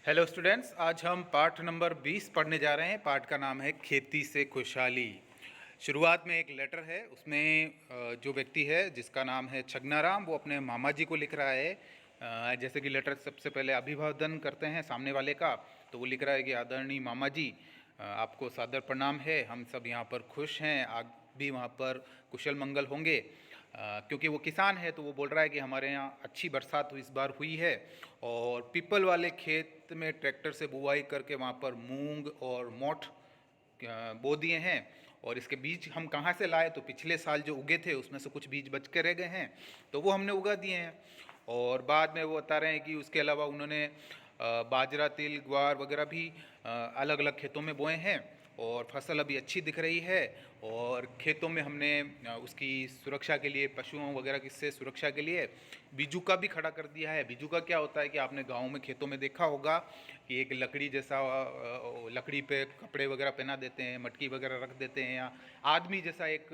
Hello students, आज हम पाठ नंबर 20 पढ़ने जा रहे हैं। पाठ का नाम है खेती से खुशहाली। शुरुआत में एक लेटर है, उसमें जो व्यक्ति है जिसका नाम है छगनाराम, वो अपने मामा जी को लिख रहा है। जैसे कि लेटर सबसे पहले अभिवादन करते हैं सामने वाले का, तो वो लिख रहा है कि आदरणीय मामा जी, आपको सादर प्रणाम है। हम सब यहाँ पर खुश हैं, आप भी वहाँ पर कुशल मंगल होंगे। क्योंकि वो किसान है तो वो बोल रहा है कि हमारे यहाँ अच्छी बरसात इस बार हुई है और पीपल वाले खेत में ट्रैक्टर से बुवाई करके वहाँ पर मूंग और मोठ बो दिए हैं। और इसके बीज हम कहाँ से लाए, तो पिछले साल जो उगे थे उसमें से कुछ बीज बच के रह गए हैं, तो वो हमने उगा दिए हैं। और बाद में वो बता रहे हैं कि उसके अलावा उन्होंने बाजरा, तिल, ग्वार वगैरह भी अलग अलग खेतों में बोए हैं और फसल अभी अच्छी दिख रही है। और खेतों में हमने उसकी सुरक्षा के लिए, पशुओं वगैरह की से सुरक्षा के लिए बीजू का भी खड़ा कर दिया है। बीजू का क्या होता है कि आपने गाँव में खेतों में देखा होगा कि एक लकड़ी जैसा, लकड़ी पे कपड़े वगैरह पहना देते हैं, मटकी वगैरह रख देते हैं, या आदमी जैसा एक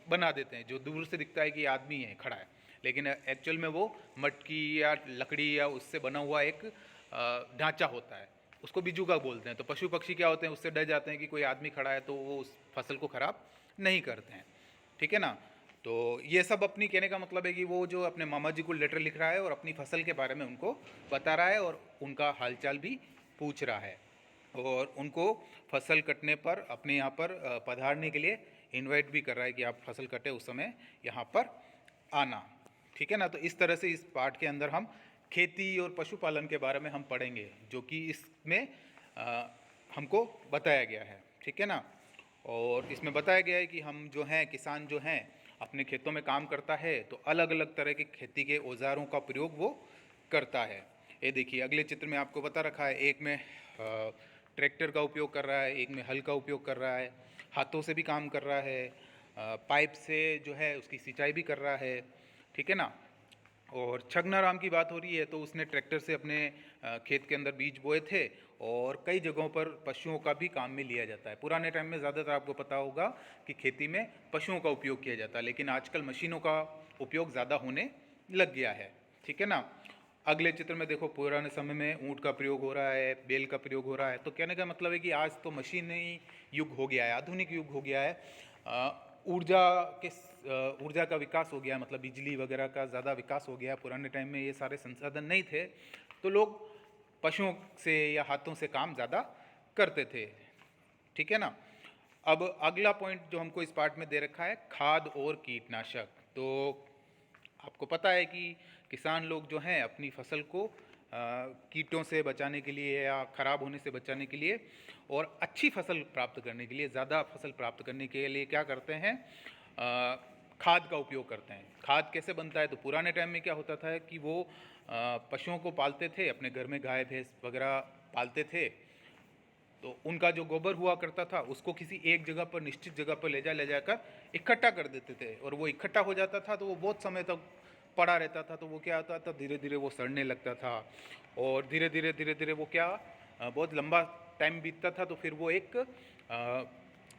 बना देते हैं जो दूर से दिखता है कि आदमी है खड़ा है, लेकिन एक्चुअल में वो मटकी या लकड़ी या उससे बना हुआ एक ढांचा होता है, उसको बिजूका बोलते हैं। तो पशु पक्षी क्या होते हैं, उससे डर जाते हैं कि कोई आदमी खड़ा है, तो वो उस फसल को खराब नहीं करते हैं। ठीक है ना। तो ये सब अपनी कहने का मतलब है कि वो जो अपने मामा जी को लेटर लिख रहा है और अपनी फसल के बारे में उनको बता रहा है और उनका हालचाल भी पूछ रहा है, और उनको फसल कटने पर अपने यहाँ पर पधारने के लिए इनवाइट भी कर रहा है कि आप फसल कटे उस समय यहाँ पर आना। ठीक है ना। तो इस तरह से इस पाठ के अंदर हम खेती और पशुपालन के बारे में हम पढ़ेंगे, जो कि इसमें हमको बताया गया है। ठीक है ना। और इसमें बताया गया है कि हम जो हैं, किसान जो हैं, अपने खेतों में काम करता है तो अलग अलग तरह के खेती के औजारों का प्रयोग वो करता है। ये देखिए अगले चित्र में आपको बता रखा है, एक में ट्रैक्टर का उपयोग कर रहा है, एक में हल का उपयोग कर रहा है, हाथों से भी काम कर रहा है, पाइप से जो है उसकी सिंचाई भी कर रहा है। ठीक है ना। और छगनाराम की बात हो रही है तो उसने ट्रैक्टर से अपने खेत के अंदर बीज बोए थे, और कई जगहों पर पशुओं का भी काम में लिया जाता है। पुराने टाइम में ज़्यादातर आपको पता होगा कि खेती में पशुओं का उपयोग किया जाता है, लेकिन आजकल मशीनों का उपयोग ज़्यादा होने लग गया है। ठीक है ना। अगले चित्र में देखो, पुराने समय में ऊँट का प्रयोग हो रहा है, बैल का प्रयोग हो रहा है। तो कहने का मतलब है कि आज तो मशीनी युग हो गया है, आधुनिक युग हो गया है। ऊर्जा के ऊर्जा का विकास हो गया, मतलब बिजली वगैरह का ज़्यादा विकास हो गया। पुराने टाइम में ये सारे संसाधन नहीं थे, तो लोग पशुओं से या हाथों से काम ज़्यादा करते थे। ठीक है ना। अब अगला पॉइंट जो हमको इस पार्ट में दे रखा है, खाद और कीटनाशक। तो आपको पता है कि किसान लोग जो हैं अपनी फसल को कीटों से बचाने के लिए या ख़राब होने से बचाने के लिए और अच्छी फसल प्राप्त करने के लिए, ज़्यादा फसल प्राप्त करने के लिए क्या करते हैं, खाद का उपयोग करते हैं। खाद कैसे बनता है, तो पुराने टाइम में क्या होता था कि वो पशुओं को पालते थे, अपने घर में गाय भैंस वगैरह पालते थे, तो उनका जो गोबर हुआ करता था उसको किसी एक जगह पर, निश्चित जगह पर ले जाकर इकट्ठा कर देते थे, और वो इकट्ठा हो जाता था तो वो बहुत समय तक पड़ा रहता था। तो वो क्या होता था, धीरे धीरे वो सड़ने लगता था, और धीरे धीरे वो क्या, बहुत लंबा टाइम बीतता था, तो फिर वो एक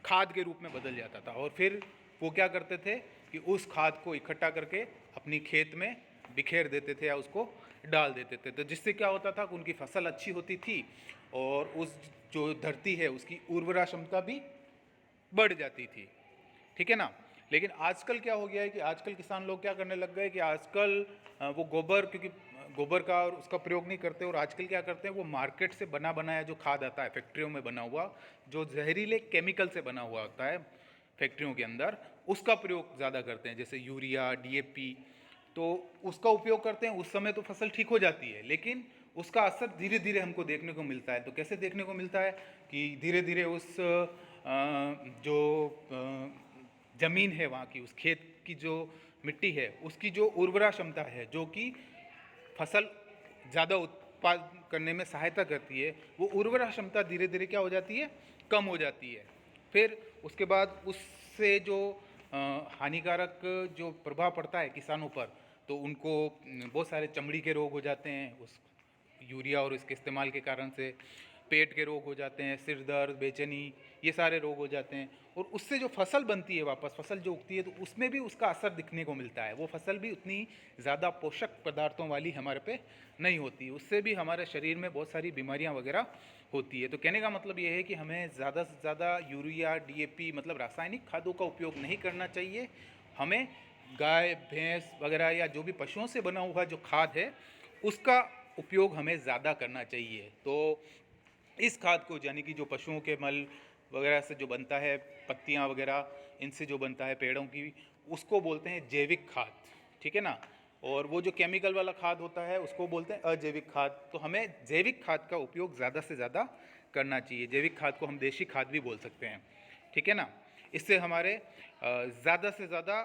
खाद के रूप में बदल जाता था। और फिर वो क्या करते थे कि उस खाद को इकट्ठा करके अपनी खेत में बिखेर देते थे या उसको डाल देते थे, तो जिससे क्या होता था कि उनकी फसल अच्छी होती थी और उस जो धरती है उसकी उर्वरा क्षमता भी बढ़ जाती थी। ठीक है ना। लेकिन आजकल क्या हो गया है कि आजकल किसान लोग क्या करने लग गए कि आजकल वो गोबर, क्योंकि गोबर का और उसका प्रयोग नहीं करते, और आजकल क्या करते हैं, वो मार्केट से बना बनाया जो खाद आता है, फैक्ट्रियों में बना हुआ, जो जहरीले केमिकल से बना हुआ होता है फैक्ट्रियों के अंदर, उसका प्रयोग ज़्यादा करते हैं, जैसे यूरिया, डीएपी। तो उसका उपयोग करते हैं, उस समय तो फसल ठीक हो जाती है, लेकिन उसका असर धीरे धीरे हमको देखने को मिलता है। तो कैसे देखने को मिलता है कि धीरे धीरे उस जो ज़मीन है वहाँ की, उस खेत की जो मिट्टी है, उसकी जो उर्वरा क्षमता है, जो कि फसल ज़्यादा उत्पादन करने में सहायता करती है, वो उर्वरा क्षमता धीरे धीरे क्या हो जाती है, कम हो जाती है। फिर उसके बाद उससे जो हानिकारक जो प्रभाव पड़ता है किसानों पर, तो उनको बहुत सारे चमड़ी के रोग हो जाते हैं उस यूरिया और इसके इस्तेमाल के कारण से। पेट के रोग हो जाते हैं, सिर दर्द, बेचैनी, ये सारे रोग हो जाते हैं। और उससे जो फसल बनती है, वापस फसल जो उगती है, तो उसमें भी उसका असर दिखने को मिलता है। वो फसल भी उतनी ज़्यादा पोषक पदार्थों वाली हमारे पे नहीं होती, उससे भी हमारे शरीर में बहुत सारी बीमारियां वगैरह होती है। तो कहने का मतलब ये है कि हमें ज़्यादा से ज़्यादा यूरिया, डीएपी मतलब रासायनिक खादों का उपयोग नहीं करना चाहिए। हमें गाय, भैंस वगैरह या जो भी पशुओं से बना हुआ जो खाद है, उसका उपयोग हमें ज़्यादा करना चाहिए। तो इस खाद को, यानी कि जो पशुओं के मल वगैरह से जो बनता है, पत्तियां वगैरह इनसे जो बनता है पेड़ों की, उसको बोलते हैं जैविक खाद, ठीक है ना। और वो जो केमिकल वाला खाद होता है उसको बोलते हैं अजैविक खाद। तो हमें जैविक खाद का उपयोग ज़्यादा से ज़्यादा करना चाहिए। जैविक खाद को हम देशी खाद भी बोल सकते हैं, ठीक है ना। इससे हमारे ज़्यादा से ज़्यादा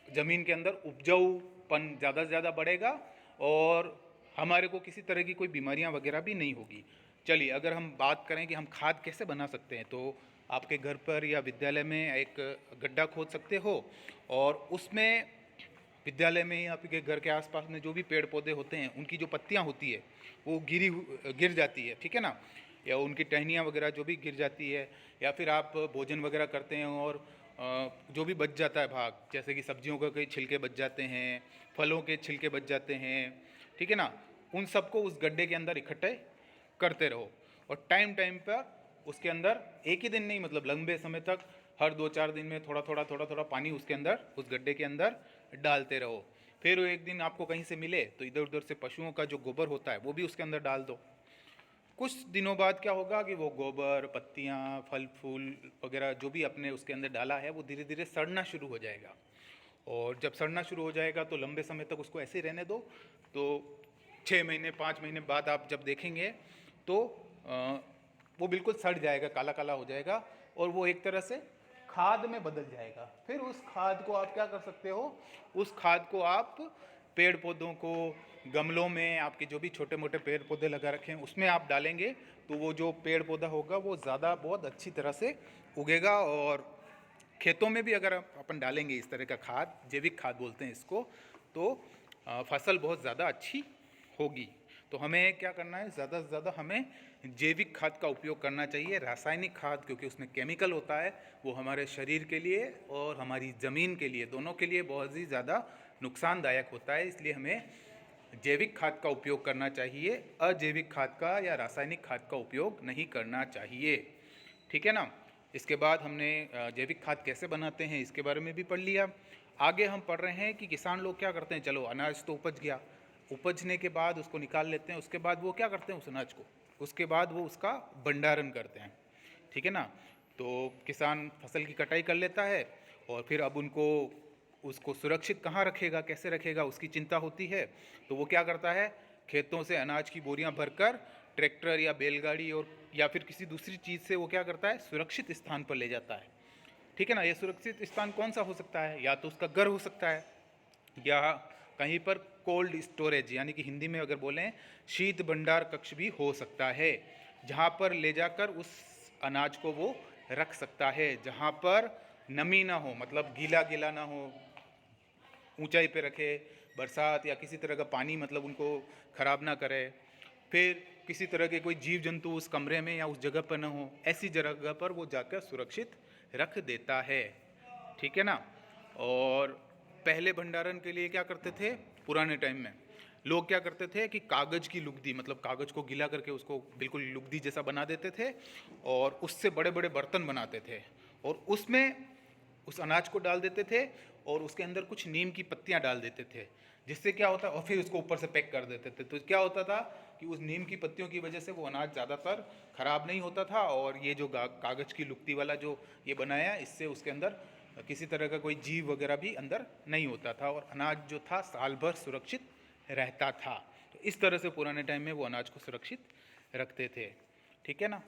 ज़मीन के अंदर उपजाऊपन ज़्यादा से ज़्यादा बढ़ेगा और हमारे को किसी तरह की कोई बीमारियां वगैरह भी नहीं होगी। चलिए, अगर हम बात करें कि हम खाद कैसे बना सकते हैं, तो आपके घर पर या विद्यालय में एक गड्ढा खोद सकते हो और उसमें विद्यालय में या आपके घर के आसपास में जो भी पेड़ पौधे होते हैं, उनकी जो पत्तियां होती है वो गिर जाती है, ठीक है ना, या उनकी टहनियाँ वगैरह जो भी गिर जाती है, या फिर आप भोजन वगैरह करते हैं और जो भी बच जाता है भाग, जैसे कि सब्जियों का कई छिलके बच जाते हैं, फलों के छिलके बच जाते हैं, ठीक है ना, उन सबको उस गड्ढे के अंदर इकट्ठे करते रहो और टाइम टाइम पर उसके अंदर, एक ही दिन नहीं मतलब लंबे समय तक, हर 2-4 दिन में थोड़ा थोड़ा पानी उसके अंदर, उस गड्ढे के अंदर डालते रहो। फिर एक दिन आपको कहीं से मिले तो इधर उधर से पशुओं का जो गोबर होता है वो भी उसके अंदर डाल दो। कुछ दिनों बाद क्या होगा कि वो गोबर, पत्तियाँ, फल फूल वगैरह जो भी अपने उसके अंदर डाला है वो धीरे धीरे सड़ना शुरू हो जाएगा। और जब सड़ना शुरू हो जाएगा तो लंबे समय तक उसको ऐसे रहने दो। तो 6 महीने 5 महीने बाद आप जब देखेंगे तो वो बिल्कुल सड़ जाएगा, काला काला हो जाएगा और वो एक तरह से खाद में बदल जाएगा। फिर उस खाद को आप क्या कर सकते हो, उस खाद को आप पेड़ पौधों को, गमलों में आपके जो भी छोटे मोटे पेड़ पौधे लगा रखे हैं उसमें आप डालेंगे तो वो जो पेड़ पौधा होगा वो ज़्यादा बहुत अच्छी तरह से उगेगा। और खेतों में भी अगर अपन डालेंगे इस तरह का खाद, जैविक खाद बोलते हैं इसको, तो फसल बहुत ज़्यादा अच्छी होगी। तो हमें क्या करना है, ज़्यादा से ज़्यादा हमें जैविक खाद का उपयोग करना चाहिए। रासायनिक खाद, क्योंकि उसमें केमिकल होता है, वो हमारे शरीर के लिए और हमारी ज़मीन के लिए, दोनों के लिए बहुत ही ज़्यादा नुकसानदायक होता है। इसलिए हमें जैविक खाद का उपयोग करना चाहिए, अजैविक खाद का या रासायनिक खाद का उपयोग नहीं करना चाहिए, ठीक है ना। इसके बाद हमने जैविक खाद कैसे बनाते हैं इसके बारे में भी पढ़ लिया। आगे हम पढ़ रहे हैं कि किसान लोग क्या करते हैं। चलो, अनाज तो उपज गया, उपजने के बाद उसको निकाल लेते हैं, उसके बाद वो क्या करते हैं उस अनाज को, उसके बाद वो उसका भंडारण करते हैं, ठीक है ना। तो किसान फसल की कटाई कर लेता है और फिर अब उसको सुरक्षित कहाँ रखेगा, कैसे रखेगा, उसकी चिंता होती है। तो वो क्या करता है, खेतों से अनाज की बोरियां भरकर ट्रैक्टर या बैलगाड़ी और या फिर किसी दूसरी चीज़ से वो क्या करता है, सुरक्षित स्थान पर ले जाता है, ठीक है ना। ये सुरक्षित स्थान कौन सा हो सकता है, या तो उसका घर हो सकता है, या कहीं पर कोल्ड स्टोरेज, यानी कि हिंदी में अगर बोलें शीत भंडार कक्ष भी हो सकता है, जहाँ पर ले जाकर उस अनाज को वो रख सकता है, जहाँ पर नमी ना हो, मतलब गीला गीला ना हो, ऊंचाई पे रखे, बरसात या किसी तरह का पानी मतलब उनको ख़राब ना करे, फिर किसी तरह के कोई जीव जंतु उस कमरे में या उस जगह पर ना हो, ऐसी जगह पर वो जाकर सुरक्षित रख देता है, ठीक है ना। और पहले भंडारण के लिए क्या करते थे, पुराने टाइम में लोग क्या करते थे कि कागज़ की लुगदी, मतलब कागज़ को गीला करके उसको बिल्कुल लुगदी जैसा बना देते थे और उससे बड़े बड़े बर्तन बनाते थे और उसमें उस अनाज को डाल देते थे और उसके अंदर कुछ नीम की पत्तियां डाल देते थे, जिससे क्या होता, और फिर उसको ऊपर से पैक कर देते थे। तो क्या होता था कि उस नीम की पत्तियों की वजह से वो अनाज ज़्यादातर ख़राब नहीं होता था और ये जो कागज़ की लुगदी वाला जो ये बनाया, इससे उसके अंदर किसी तरह का कोई जीव वगैरह भी अंदर नहीं होता था और अनाज जो था साल भर सुरक्षित रहता था। तो इस तरह से पुराने टाइम में वो अनाज को सुरक्षित रखते थे, ठीक है ना।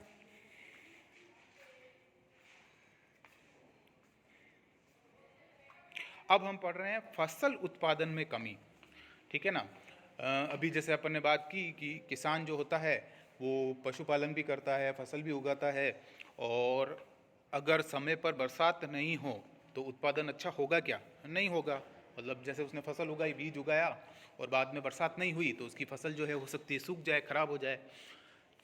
अब हम पढ़ रहे हैं फसल उत्पादन में कमी, ठीक है ना। अभी जैसे अपन ने बात की कि किसान जो होता है वो पशुपालन भी करता है, फसल भी उगाता है, और अगर समय पर बरसात नहीं हो तो उत्पादन अच्छा होगा क्या, नहीं होगा। मतलब जैसे उसने फसल उगाई, बीज उगाया और बाद में बरसात नहीं हुई तो उसकी फसल जो है हो सकती है सूख जाए, खराब हो जाए।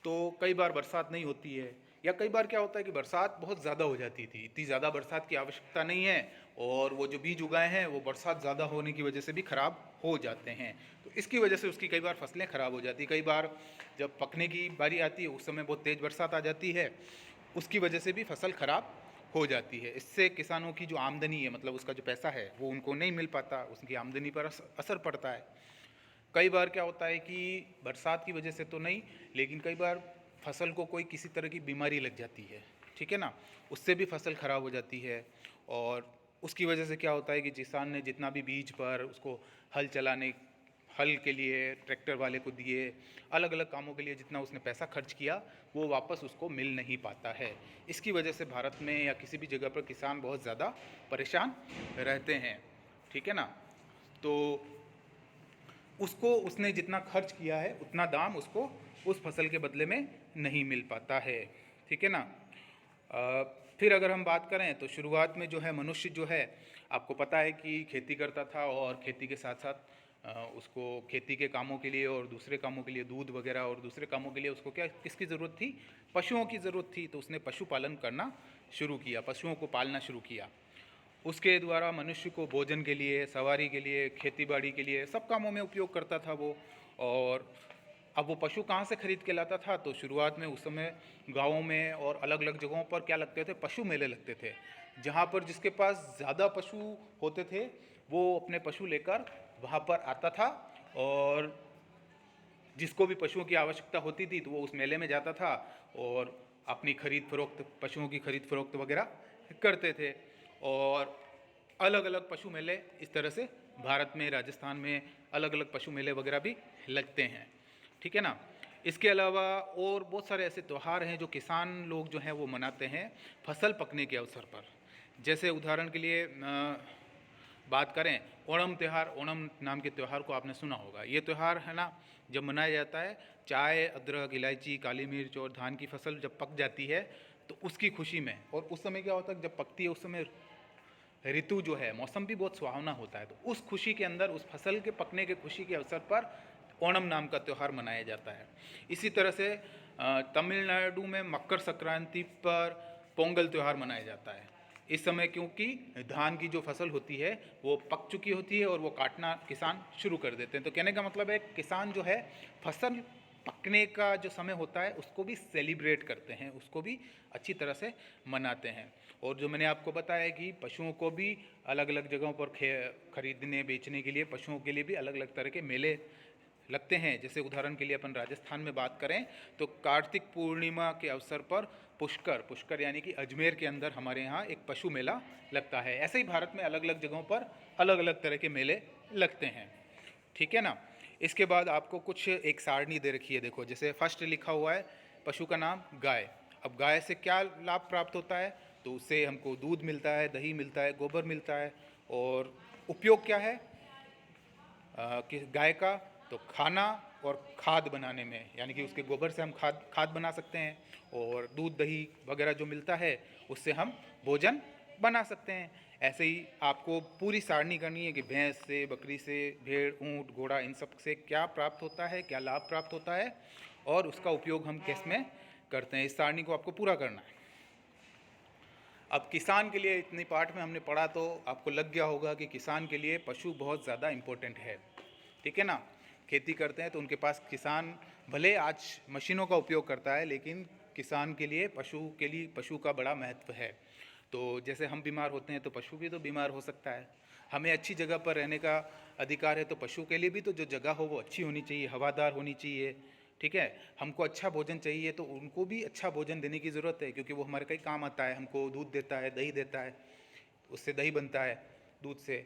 तो कई बार बरसात नहीं होती है, या कई बार क्या होता है कि बरसात बहुत ज़्यादा हो जाती थी, इतनी ज़्यादा बरसात की आवश्यकता नहीं है, और वो जो बीज उगाए हैं वो बरसात ज़्यादा होने की वजह से भी ख़राब हो जाते हैं। तो इसकी वजह से उसकी कई बार फसलें ख़राब हो जाती, कई बार जब पकने की बारी आती है उस समय बहुत तेज़ बरसात आ जाती है, उसकी वजह से भी फसल ख़राब हो जाती है। इससे किसानों की जो आमदनी है, मतलब उसका जो पैसा है वो उनको नहीं मिल पाता, उसकी आमदनी पर असर पड़ता है। कई बार क्या होता है कि बरसात की वजह से तो नहीं, लेकिन कई बार फसल को कोई किसी तरह की बीमारी लग जाती है, ठीक है ना, उससे भी फसल ख़राब हो जाती है। और उसकी वजह से क्या होता है कि किसान ने जितना भी बीज पर उसको हल चलाने, हल के लिए ट्रैक्टर वाले को दिए, अलग अलग कामों के लिए जितना उसने पैसा खर्च किया वो वापस उसको मिल नहीं पाता है। इसकी वजह से भारत में या किसी भी जगह पर किसान बहुत ज़्यादा परेशान रहते हैं, ठीक है ना। तो उसको उसने जितना खर्च किया है उतना दाम उसको उस फसल के बदले में नहीं मिल पाता है, ठीक है ना। फिर अगर हम बात करें तो शुरुआत में जो है मनुष्य जो है, आपको पता है कि खेती करता था, और खेती के साथ साथ उसको खेती के कामों के लिए और दूसरे कामों के लिए, दूध वगैरह और दूसरे कामों के लिए उसको क्या किसकी ज़रूरत थी, पशुओं की ज़रूरत थी। तो उसने पशुपालन करना शुरू किया, पशुओं को पालना शुरू किया। उसके द्वारा मनुष्य को भोजन के लिए, सवारी के लिए, खेतीबाड़ी के लिए, सब कामों में उपयोग करता था वो। और अब वो पशु कहाँ से खरीद के लाता था, तो शुरुआत में उस समय गाँवों में और अलग अलग जगहों पर क्या लगते थे, पशु मेले लगते थे, जहाँ पर जिसके पास ज़्यादा पशु होते थे वो अपने पशु लेकर वहाँ पर आता था, और जिसको भी पशुओं की आवश्यकता होती थी तो वो उस मेले में जाता था और अपनी खरीद फरोख्त, पशुओं की खरीद फरोख्त वगैरह करते थे। और अलग अलग पशु मेले इस तरह से भारत में, राजस्थान में अलग अलग पशु मेले वगैरह भी लगते हैं, ठीक है ना। इसके अलावा और बहुत सारे ऐसे त्यौहार हैं जो किसान लोग जो हैं वो मनाते हैं फसल पकने के अवसर पर। जैसे उदाहरण के लिए बात करें ओणम त्यौहार, ओणम नाम के त्यौहार को आपने सुना होगा। ये त्यौहार है ना, जब मनाया जाता है, चाय, अदरक, इलायची, काली मिर्च और धान की फसल जब पक जाती है तो उसकी खुशी में, और उस समय क्या होता है जब पकती है उस समय ऋतु जो है, मौसम भी बहुत सुहावना होता है, तो उस खुशी के अंदर, उस फसल के पकने के खुशी के अवसर पर ओणम नाम का त्यौहार मनाया जाता है। इसी तरह से तमिलनाडु में मकर संक्रांति पर पोंगल त्यौहार मनाया जाता है। इस समय क्योंकि धान की जो फसल होती है वो पक चुकी होती है और वो काटना किसान शुरू कर देते हैं। तो कहने का मतलब है किसान जो है फसल पकने का जो समय होता है उसको भी सेलिब्रेट करते हैं, उसको भी अच्छी तरह से मनाते हैं। और जो मैंने आपको बताया कि पशुओं को भी अलग अलग जगहों पर खरीदने बेचने के लिए, पशुओं के लिए भी अलग अलग तरह के मेले लगते हैं। जैसे उदाहरण के लिए अपन राजस्थान में बात करें तो कार्तिक पूर्णिमा के अवसर पर पुष्कर, पुष्कर यानी कि अजमेर के अंदर हमारे यहाँ एक पशु मेला लगता है। ऐसे ही भारत में अलग अलग जगहों पर अलग अलग तरह के मेले लगते हैं, ठीक है ना। इसके बाद आपको कुछ एक सारणी दे रखी है, देखो जैसे फर्स्ट लिखा हुआ है पशु का नाम गाय। अब गाय से क्या लाभ प्राप्त होता है, तो उससे हमको दूध मिलता है, दही मिलता है, गोबर मिलता है। और उपयोग क्या है कि गाय का, तो खाना और खाद बनाने में, यानी कि उसके गोबर से हम खाद बना सकते हैं, और दूध दही वगैरह जो मिलता है उससे हम भोजन बना सकते हैं। ऐसे ही आपको पूरी सारणी करनी है कि भैंस से, बकरी से, भेड़, ऊंट, घोड़ा, इन सब से क्या प्राप्त होता है, क्या लाभ प्राप्त होता है, और उसका उपयोग हम किस में करते हैं। इस सारणी को आपको पूरा करना है। अब किसान के लिए इतनी पार्ट में हमने पढ़ा तो आपको लग गया होगा कि किसान के लिए पशु बहुत ज़्यादा इम्पोर्टेंट है, ठीक है ना। खेती करते हैं तो उनके पास, किसान भले आज मशीनों का उपयोग करता है लेकिन किसान के लिए पशु का बड़ा महत्व है। तो जैसे हम बीमार होते हैं तो पशु भी तो बीमार हो सकता है। हमें अच्छी जगह पर रहने का अधिकार है, तो पशु के लिए भी तो जो जगह हो वो अच्छी होनी चाहिए, हवादार होनी चाहिए, ठीक है। हमको अच्छा भोजन चाहिए तो उनको भी अच्छा भोजन देने की ज़रूरत है, क्योंकि वो हमारे कई काम आता है। हमको दूध देता है, दही देता है, उससे दही बनता है दूध से,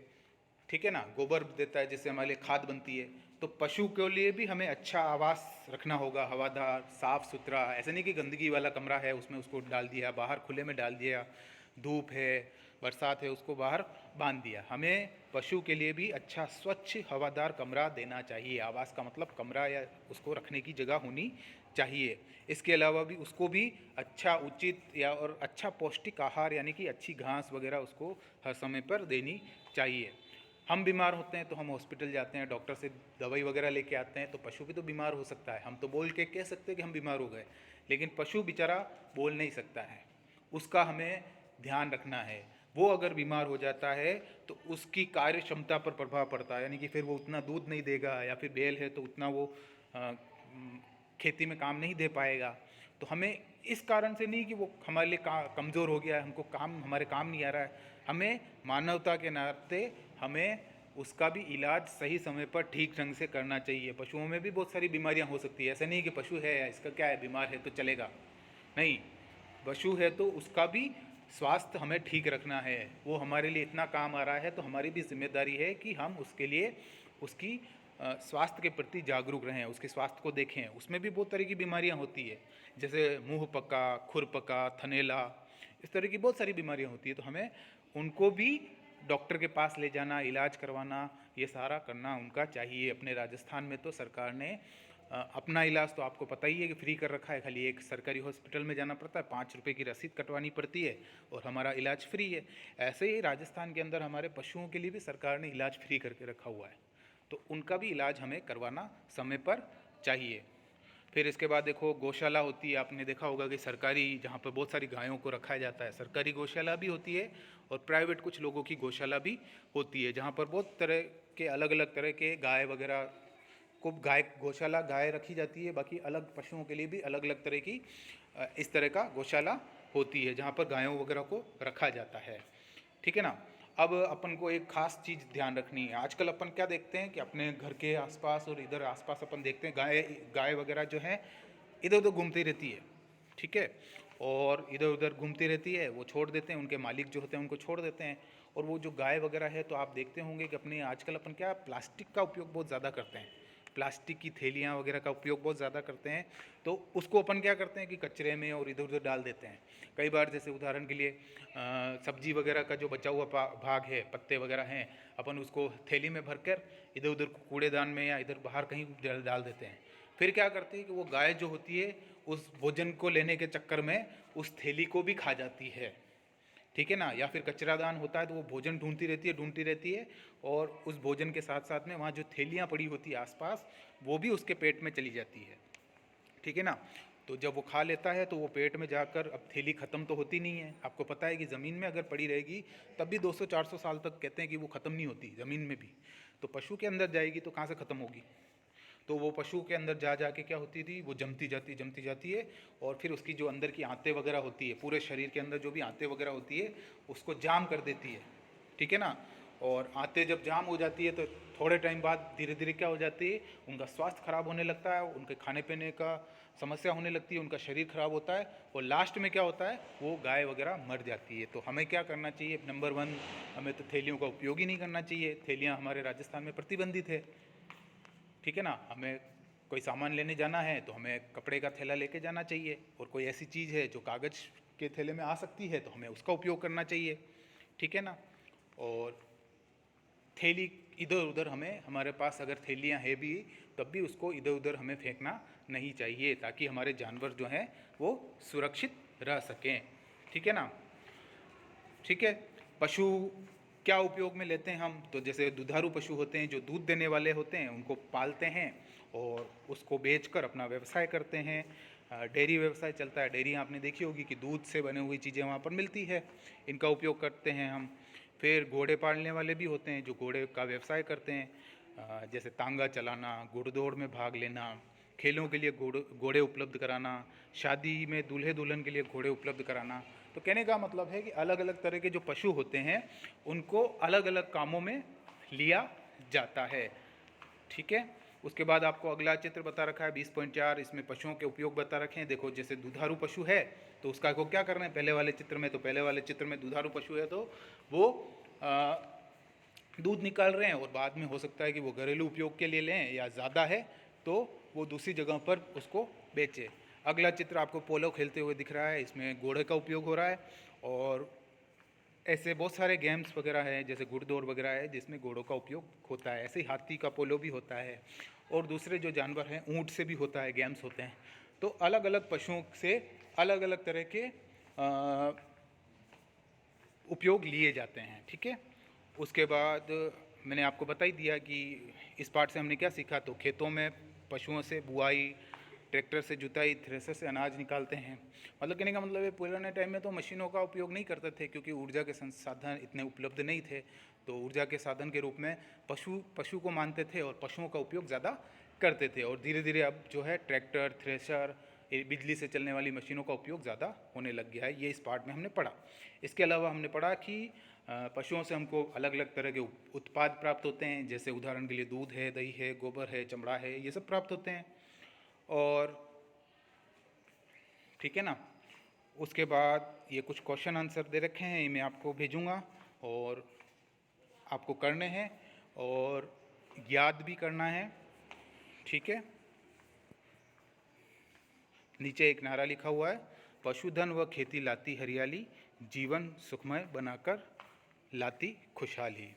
ठीक है ना। गोबर देता है जिससे हमारे लिए खाद बनती है। तो पशु के लिए भी हमें अच्छा आवास रखना होगा, हवादार, साफ़ सुथरा। ऐसे नहीं कि गंदगी वाला कमरा है उसमें उसको डाल दिया, बाहर खुले में डाल दिया, धूप है, बरसात है, उसको बाहर बांध दिया। हमें पशु के लिए भी अच्छा स्वच्छ हवादार कमरा देना चाहिए। आवास का मतलब कमरा या उसको रखने की जगह होनी चाहिए। इसके अलावा भी उसको भी अच्छा, उचित या और अच्छा पौष्टिक आहार, यानी कि अच्छी घास वगैरह उसको हर समय पर देनी चाहिए। हम बीमार होते हैं तो हम हॉस्पिटल जाते हैं, डॉक्टर से दवाई वगैरह लेके आते हैं, तो पशु भी तो बीमार हो सकता है। हम तो बोल के कह सकते हैं कि हम बीमार हो गए, लेकिन पशु बेचारा बोल नहीं सकता है, उसका हमें ध्यान रखना है। वो अगर बीमार हो जाता है तो उसकी कार्य क्षमता पर प्रभाव पड़ता है, यानी कि फिर वो उतना दूध नहीं देगा, या फिर बैल है तो उतना वो खेती में काम नहीं दे पाएगा। तो हमें इस कारण से नहीं कि वो हमारे लिए कमज़ोर हो गया है, हमको हमारे काम नहीं आ रहा है, हमें मानवता के नाते हमें उसका भी इलाज सही समय पर ठीक ढंग से करना चाहिए। पशुओं में भी बहुत सारी बीमारियां हो सकती है, ऐसा नहीं कि पशु है इसका क्या है, बीमार है तो चलेगा, नहीं, पशु है तो उसका भी स्वास्थ्य हमें ठीक रखना है। वो हमारे लिए इतना काम आ रहा है तो हमारी भी जिम्मेदारी है कि हम उसके लिए उसकी स्वास्थ्य के प्रति जागरूक रहें, उसके स्वास्थ्य को देखें। उसमें भी बहुत तरह की बीमारियां होती है, जैसे मुंह पका, खुर पका, थनेला, इस तरह की बहुत सारी बीमारियां होती है। तो हमें उनको भी डॉक्टर के पास ले जाना, इलाज करवाना, ये सारा करना उनका चाहिए। अपने राजस्थान में तो सरकार ने अपना इलाज तो आपको पता ही है कि फ्री कर रखा है, खाली एक सरकारी हॉस्पिटल में जाना पड़ता है, 5 रुपये की रसीद कटवानी पड़ती है और हमारा इलाज फ्री है। ऐसे ही राजस्थान के अंदर हमारे पशुओं के लिए भी सरकार ने इलाज फ्री करके रखा हुआ है, तो उनका भी इलाज हमें करवाना समय पर चाहिए। फिर इसके बाद देखो गौशाला होती है, आपने देखा होगा कि सरकारी, जहाँ पर बहुत सारी गायों को रखा जाता है, सरकारी गौशाला भी होती है और प्राइवेट कुछ लोगों की गौशाला भी होती है, जहाँ पर बहुत तरह के अलग अलग तरह के गाय वगैरह को गौशाला गाय रखी जाती है। बाकी अलग पशुओं के लिए भी अलग अलग तरह की इस तरह का गौशाला होती है, जहाँ पर गायों वगैरह को रखा जाता है, ठीक है ना। अब अपन को एक खास चीज़ ध्यान रखनी है। आजकल अपन क्या देखते हैं कि अपने घर के आसपास और इधर आसपास अपन देखते हैं गाय वगैरह जो है इधर उधर घूमती रहती है, ठीक है, और इधर उधर घूमती रहती है, वो छोड़ देते हैं, उनके मालिक जो होते हैं उनको छोड़ देते हैं। और वो जो गाय वगैरह है, तो आप देखते होंगे कि अपने आजकल अपन क्या प्लास्टिक का उपयोग बहुत ज़्यादा करते हैं, प्लास्टिक की थैलियाँ वगैरह का उपयोग बहुत ज़्यादा करते हैं। तो उसको अपन क्या करते हैं कि कचरे में और इधर उधर डाल देते हैं। कई बार जैसे उदाहरण के लिए सब्जी वगैरह का जो बचा हुआ भाग है, पत्ते वगैरह हैं, अपन उसको थैली में भरकर इधर उधर कूड़ेदान में या इधर बाहर कहीं डाल देते हैं। फिर क्या करते हैं कि वो गाय जो होती है उस भोजन को लेने के चक्कर में उस थैली को भी खा जाती है, ठीक है ना। या फिर कचरादान होता है तो वो भोजन ढूंढती रहती है और उस भोजन के साथ साथ में वहाँ जो थैलियाँ पड़ी होती है आसपास, वो भी उसके पेट में चली जाती है, ठीक है ना। तो जब वो खा लेता है तो वो पेट में जाकर, अब थैली ख़त्म तो होती नहीं है, आपको पता है कि ज़मीन में अगर पड़ी रहेगी तब भी 200-400 साल तक कहते हैं कि वो ख़त्म नहीं होती ज़मीन में भी। तो पशु के अंदर जाएगी तो कहाँ से ख़त्म होगी। तो वो पशु के अंदर जा के क्या होती थी, वो जमती जाती है और फिर उसकी जो अंदर की आंतें वगैरह होती है, पूरे शरीर के अंदर जो भी आंतें वगैरह होती है उसको जाम कर देती है, ठीक है ना। और आंतें जब जाम हो जाती है तो थोड़े टाइम बाद धीरे धीरे क्या हो जाती है, उनका स्वास्थ्य खराब होने लगता है, उनके खाने पीने का समस्या होने लगती है, उनका शरीर खराब होता है और लास्ट में क्या होता है, वो गाय वगैरह मर जाती है। तो हमें क्या करना चाहिए, नंबर 1, हमें तो थैलियों का उपयोग ही नहीं करना चाहिए। थैलियाँ हमारे राजस्थान में प्रतिबंधित है, ठीक है ना। हमें कोई सामान लेने जाना है तो हमें कपड़े का थैला लेके जाना चाहिए, और कोई ऐसी चीज़ है जो कागज़ के थैले में आ सकती है तो हमें उसका उपयोग करना चाहिए, ठीक है ना। और थैली इधर उधर हमें, हमारे पास अगर थैलियाँ है भी तब भी उसको इधर उधर हमें फेंकना नहीं चाहिए, ताकि हमारे जानवर जो हैं वो सुरक्षित रह सकें, ठीक है ना। ठीक है, पशु क्या उपयोग में लेते हैं हम, तो जैसे दुधारू पशु होते हैं जो दूध देने वाले होते हैं, उनको पालते हैं और उसको बेचकर अपना व्यवसाय करते हैं। डेयरी व्यवसाय चलता है, डेयरी आपने देखी होगी कि दूध से बनी हुई चीज़ें वहाँ पर मिलती है, इनका उपयोग करते हैं हम। फिर घोड़े पालने वाले भी होते हैं जो घोड़े का व्यवसाय करते हैं, जैसे तांगा चलाना, घुड़दौड़ में भाग लेना, खेलों के लिए घोड़े उपलब्ध कराना, शादी में दूल्हे दुल्हन के लिए घोड़े उपलब्ध कराना। तो कहने का मतलब है कि अलग अलग तरह के जो पशु होते हैं उनको अलग अलग कामों में लिया जाता है, ठीक है। उसके बाद आपको अगला चित्र बता रखा है 20.4, इसमें पशुओं के उपयोग बता रखे हैं। देखो जैसे दुधारू पशु है तो उसका को क्या करना है, पहले वाले चित्र में, तो पहले वाले चित्र में दुधारू पशु है तो वो दूध निकाल रहे हैं और बाद में हो सकता है कि वो घरेलू उपयोग के लिए लें, या ज़्यादा है तो वो दूसरी जगह पर उसको बेचे। अगला चित्र आपको पोलो खेलते हुए दिख रहा है, इसमें घोड़े का उपयोग हो रहा है, और ऐसे बहुत सारे गेम्स वगैरह हैं जैसे घुड़दौड़ वगैरह है जिसमें घोड़ों का उपयोग होता है। ऐसे ही हाथी का पोलो भी होता है, और दूसरे जो जानवर हैं ऊँट से भी होता है, गेम्स होते हैं। तो अलग अलग पशुओं से अलग अलग तरह के उपयोग लिए जाते हैं, ठीक है। उसके बाद मैंने आपको बता ही दिया कि इस पाठ से हमने क्या सीखा। तो खेतों में पशुओं से बुआई, ट्रैक्टर से जुताई, थ्रेसर से अनाज निकालते हैं। मतलब कहने का मतलब है पुराने टाइम में तो मशीनों का उपयोग नहीं करते थे, क्योंकि ऊर्जा के संसाधन इतने उपलब्ध नहीं थे। तो ऊर्जा के साधन के रूप में पशु को मानते थे और पशुओं का उपयोग ज़्यादा करते थे। और धीरे धीरे अब जो है ट्रैक्टर, थ्रेसर, बिजली से चलने वाली मशीनों का उपयोग ज़्यादा होने लग गया है। ये इस पार्ट में हमने पढ़ा। इसके अलावा हमने पढ़ा कि पशुओं से हमको अलग अलग तरह के उत्पाद प्राप्त होते हैं, जैसे उदाहरण के लिए दूध है, दही है, गोबर है, चमड़ा है, ये सब प्राप्त होते हैं। और ठीक है ना, उसके बाद ये कुछ क्वेश्चन आंसर दे रखे हैं, ये मैं आपको भेजूँगा और आपको करने हैं और याद भी करना है। ठीक है, नीचे एक नारा लिखा हुआ है, पशुधन व खेती लाती हरियाली, जीवन सुखमय बनाकर लाती खुशहाली।